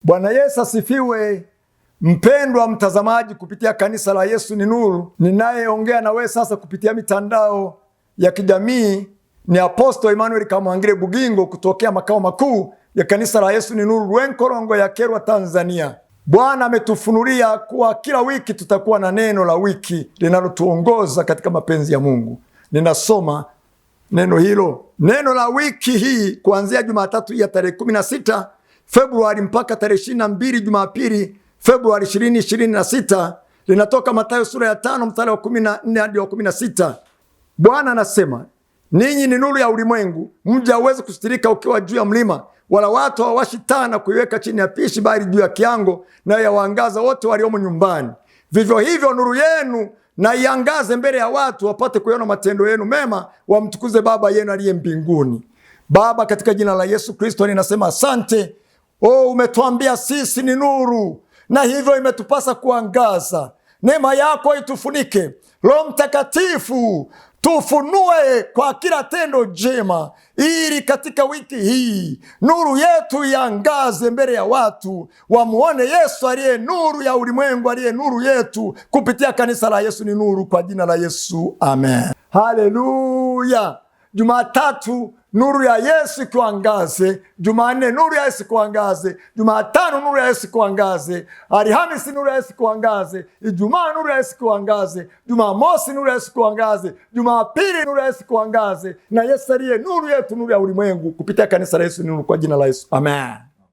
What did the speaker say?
Bwana Yesu asifiwe. Mpendwa mtazamaji kupitia kanisa la Yesu ni Nuru, ninayeongea na wewe sasa kupitia mitandao ya kijamii ni Apostle Emmanuel Kamwangire Bugingo kutokea makao makuu ya kanisa la Yesu ni Nuru Rwenkorongo ya Kerwa, Tanzania. Bwana ametufunulia kuwa kila wiki tutakuwa na neno la wiki linalotuongoza katika mapenzi ya Mungu. Ninasoma neno hilo. Neno la wiki hii kuanzia Jumatatu ya tarehe 16 Februari mpaka tarehe 22 Jumapili Februari 2026 linatoka Mathayo sura ya 5 mstari wa 14 hadi wa 16. Bwana anasema, ninyi ni nuru ya ulimwengu, mji hauwezi kusitirika ukiwa juu ya mlima, wala watu hawawashi taa na kuiweka chini ya pishi, bali juu ya kiango, nayo yawaangaza wote waliomo nyumbani. Vivyo hivyo nuru yenu na iangaze mbele ya watu, wapate kuona matendo yenu mema, wamtukuze Baba yenu aliye mbinguni. Baba, katika jina la Yesu Kristo ninasema asante. Umetuambia sisi ni nuru, na hivyo imetupasa kuangaza. Neema yako itufunike. Roho Mtakatifu tufunue kwa kila tendo jema, ili katika wiki hii nuru yetu iangaze mbele ya watu, wamuone Yesu aliye nuru ya ulimwengu, aliye nuru yetu, kupitia kanisa la Yesu ni Nuru, kwa jina la Yesu, amen. Haleluya. Jumatatu nuru ya Yesu kuangaze, Jumanne nuru ya Yesu kuangaze, Jumatano nuru ya Yesu kuangaze, Alhamisi nuru ya Yesu kuangaze, Ijumaa nuru ya Yesu kuangaze, Jumamosi nuru ya Yesu kuangaze, Jumapili nuru ya Yesu kuangaze, na Yesu aliye nuru yetu, nuru ya ulimwengu, kupitia kanisa la Yesu ni Nuru, kwa jina la Yesu, amen.